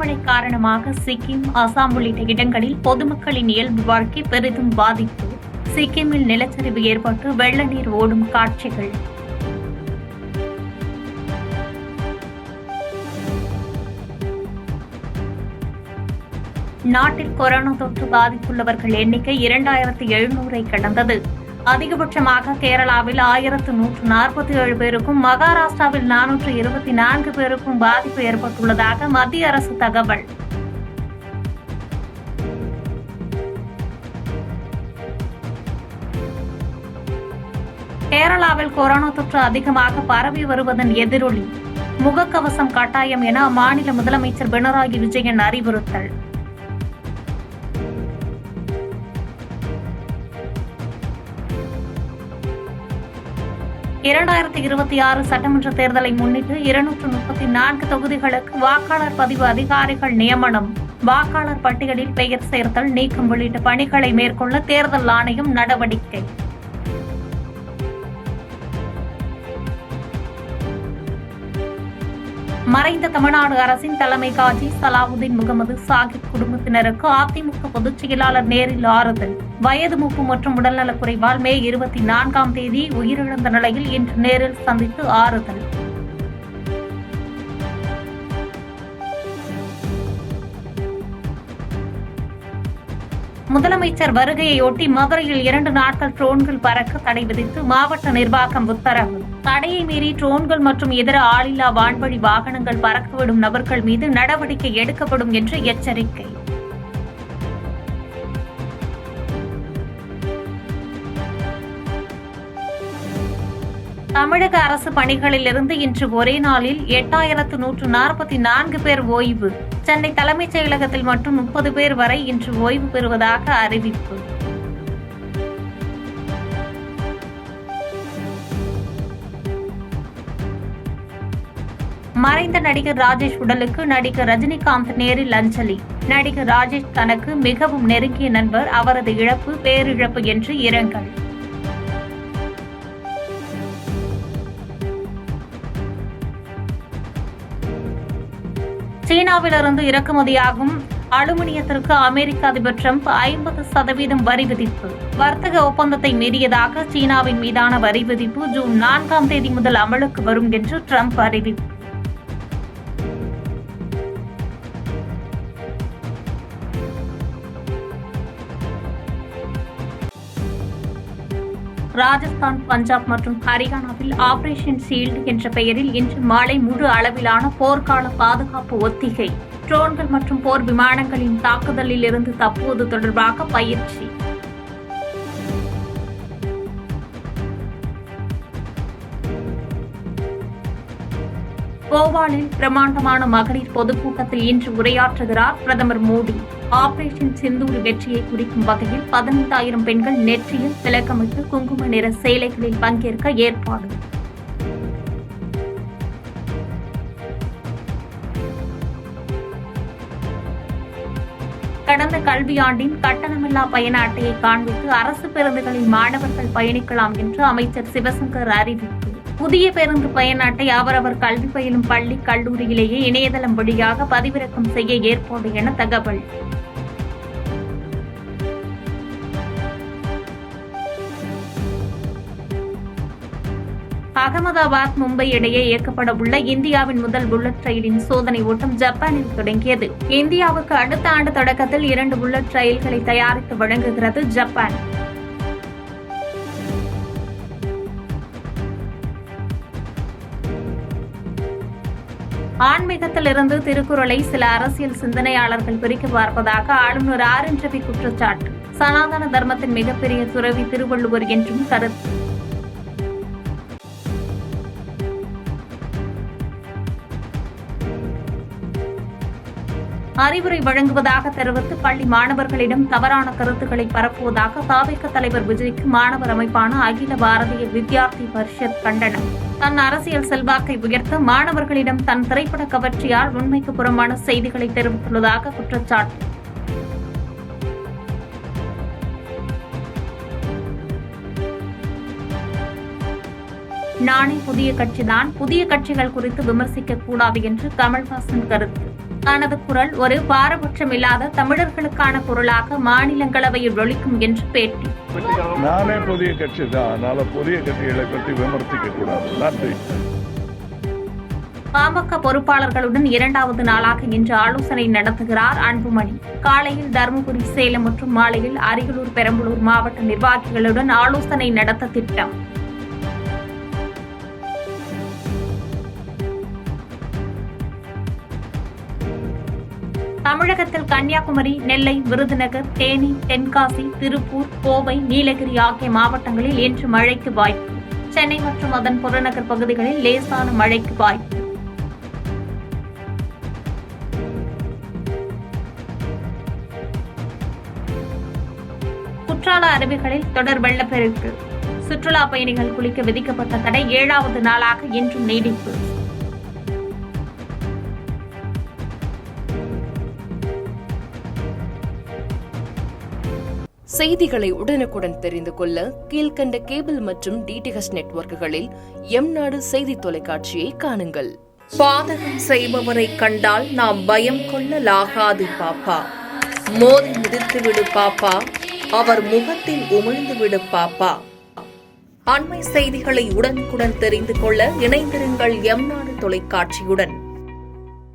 கனமழை காரணமாக சிக்கிம், அசாம் உள்ளிட்ட இடங்களில் பொதுமக்களின் இயல்பு வாழ்க்கை பெரிதும் பாதிப்பு. சிக்கிமில் நிலச்சரிவு ஏற்பட்டு வெள்ள நீர் ஓடும் காட்சிகள். நாட்டில் கொரோனா தொற்று பாதிப்புள்ளவர்கள் எண்ணிக்கை 2700 கடந்தது. அதிகபட்சமாக கேரளாவில் 1147 பேருக்கும், மகாராஷ்டிராவில் 424 பேருக்கும் பாதிப்பு ஏற்பட்டுள்ளதாக மத்திய அரசு தகவல். கேரளாவில் கொரோனா தொற்று அதிகமாக பரவி வருவதன் எதிரொலி. முகக்கவசம் கட்டாயம் என அம்மாநில முதலமைச்சர் பினராயி விஜயன் அறிவுறுத்தல். (2026) சட்டமன்ற தேர்தலை முன்னிட்டு 234 தொகுதிகளுக்கு வாக்காளர் பதிவு அதிகாரிகள் நியமனம். வாக்காளர் பட்டியலில் பெயர் சேர்த்தல், நீக்கம் உள்ளிட்ட பணிகளை மேற்கொள்ள தேர்தல் ஆணையம் நடவடிக்கை. மறைந்த தமிழ்நாடு அரசின் தலைமை காஜி சலாவுதீன் முகமது சாகிப் குடும்பத்தினருக்கு அதிமுக பொதுச் செயலாளர் நேரில் ஆறுதல். வயது மூப்பு மற்றும் உடல்நலக்குறைவால் மே 24 உயிரிழந்த நிலையில் இன்று நேரில் சந்தித்து ஆறுதல். முதலமைச்சர் வருகையொட்டி மதுரையில் 2 நாட்கள் ட்ரோன்கள் பறக்க தடை விதித்து மாவட்ட நிர்வாகம் உத்தரவு. தடையை மீறி ட்ரோன்கள் மற்றும் இதர ஆளில்லா வான்வழி வாகனங்கள் பறக்கவிடும் நபர்கள் மீது நடவடிக்கை எடுக்கப்படும் என்று எச்சரிக்கை. தமிழக அரசு பணிகளிலிருந்து இன்று ஒரே நாளில் 8144 பேர் ஓய்வு. சென்னை தலைமைச் செயலகத்தில் மட்டும் 30 பேர் வரை இன்று ஓய்வு பெறுவதாக அறிவிப்பு. மறைந்த நடிகர் ராஜேஷ் உடலுக்கு நடிகர் ரஜினிகாந்த் நேரில் அஞ்சலி. நடிகர் ராஜேஷ் தனக்கு மிகவும் நெருங்கிய நண்பர், அவரது இழப்பு பேரிழப்பு என்று இரங்கல். சீனாவிலிருந்து இறக்குமதியாகும் அலுமினியத்திற்கு அமெரிக்க அதிபர் டிரம்ப் 50% வரி விதிப்பு. வர்த்தக ஒப்பந்தத்தை மீறியதாக சீனாவின் மீதான வரி விதிப்பு ஜூன் 4 முதல் அமலுக்கு வரும் என்று டிரம்ப் அறிவிப்பு. ராஜஸ்தான், பஞ்சாப் மற்றும் ஹரியானாவில் ஆபரேஷன் ஷீல்டு என்ற பெயரில் இன்று மாலை முழு அளவிலான போர்க்கால பாதுகாப்பு ஒத்திகை. ட்ரோன்கள் மற்றும் போர் விமானங்களின் தாக்குதலில் இருந்து தப்புவது தொடர்பாக பயிற்சி. போபாலில் பிரமாண்டமான மகளிர் பொதுக்கூட்டத்தில் இன்று உரையாற்றுகிறார் பிரதமர் மோடி. ஆபரேஷன் சிந்தூர் வெற்றியை குறிக்கும் வகையில் 15,000 பெண்கள் நெற்றியில் திலகமிட்டு குங்கும நிற சேலைகளில் பங்கேற்க ஏற்பாடு. கடந்த கல்வியாண்டின் கட்டணமில்லா பயண அட்டையை காண்பித்து அரசு பேருந்துகளில் மாணவர்கள் பயணிக்கலாம் என்று அமைச்சர் சிவசங்கர் அறிவிப்பு. புதிய பேருந்து பயண அட்டை அவரவர் கல்வி பயிலும் பள்ளி, கல்லூரியிலேயே இணையதளம் வழியாக பதிவிறக்கம் செய்ய ஏற்பாடு என தகவல். அகமதாபாத், மும்பை இடையே இயக்கப்பட உள்ள இந்தியாவின் முதல் புல்லட் ரயிலின் சோதனை ஓட்டம் ஜப்பானில் தொடங்கியது. இந்தியாவுக்கு அடுத்த ஆண்டு தொடக்கத்தில் 2 புல்லட் ரயில்களை தயாரித்து வழங்குகிறது ஜப்பான். ஆன்மீகத்திலிருந்து திருக்குறளை சில அரசியல் சிந்தனையாளர்கள் பிரிக்க பார்ப்பதாக ஆளுநர் RN ரவி குற்றச்சாட்டு. சனாதன தர்மத்தின் மிகப்பெரிய துறவி திருவள்ளுவர் என்றும் கருத்து. அறிவுரை வழங்குவதாக தெரிவித்து பள்ளி மாணவர்களிடம் தவறான கருத்துக்களை பரப்புவதாக தாவேக தலைவர் விஜய்க்கு மாணவர் அமைப்பான அகில பாரதிய வித்யார்த்தி பரிஷத் கண்டனம். தன் அரசியல் செல்வாக்கை உயர்த்த மாணவர்களிடம் தன் திரைப்பட கவர்ச்சியால் உண்மைக்கு புறம்பான செய்திகளை தெரிவித்துள்ளதாக குற்றச்சாட்டு. நானே புதிய கட்சிதான், புதிய கட்சிகள் குறித்து விமர்சிக்க கூடாது என்று கமல்ஹாசன் கருத்து. தனது குரல் ஒரு பாரபட்சமில்லாத தமிழர்களுக்கான குரலாக மாநிலங்களவையில் ஒலிக்கும் என்று பேட்டி. நானே புதிய கட்சி தான், அதனால புதிய கட்சிகளை பற்றி விமர்சிக்க கூடாது. நன்றி. பாமக பொறுப்பாளர்களுடன் 2வது நாளாக இன்று ஆலோசனை நடத்துகிறார் அன்புமணி. காலையில் தருமபுரி, சேலம் மற்றும் மாலையில் அரியலூர், பெரம்பலூர் மாவட்ட நிர்வாகிகளுடன் ஆலோசனை நடத்த திட்டம். தமிழகத்தில் கன்னியாகுமரி, நெல்லை, விருதுநகர், தேனி, தென்காசி, திருப்பூர், கோவை, நீலகிரி ஆகிய மாவட்டங்களில் இன்று மழைக்கு வாய்ப்பு. சென்னை மற்றும் அதன் புறநகர் பகுதிகளில் லேசான மழைக்கு வாய்ப்பு. குற்றால அருவிகளில் தொடர் வெள்ளப்பெருக்கு. சுற்றுலா பயணிகள் குளிக்க விதிக்கப்பட்ட தடை 7வது நாளாக இன்றும் நீடிப்பு. செய்திகளை உடனுக்குடன் தெரிந்து கொள்ள கீழ்கண்ட கேபிள் மற்றும் டிடிஎச் நெட்வொர்க்குகளில் எம்நாடு செய்தி தொலைக்காட்சியை காணுங்கள். பாதகம் செய்பவரை கண்டால் நாம் பயம் கொள்ளலாகாது பாப்பா. மோதி மிதித்துவிடு பாப்பா, அவர் முகத்தில் உமிழ்ந்துவிடு பாப்பா. அண்மை செய்திகளை உடனுக்குடன் தெரிந்து கொள்ள இணைந்திருங்கள் எம்நாடு தொலைக்காட்சியுடன்.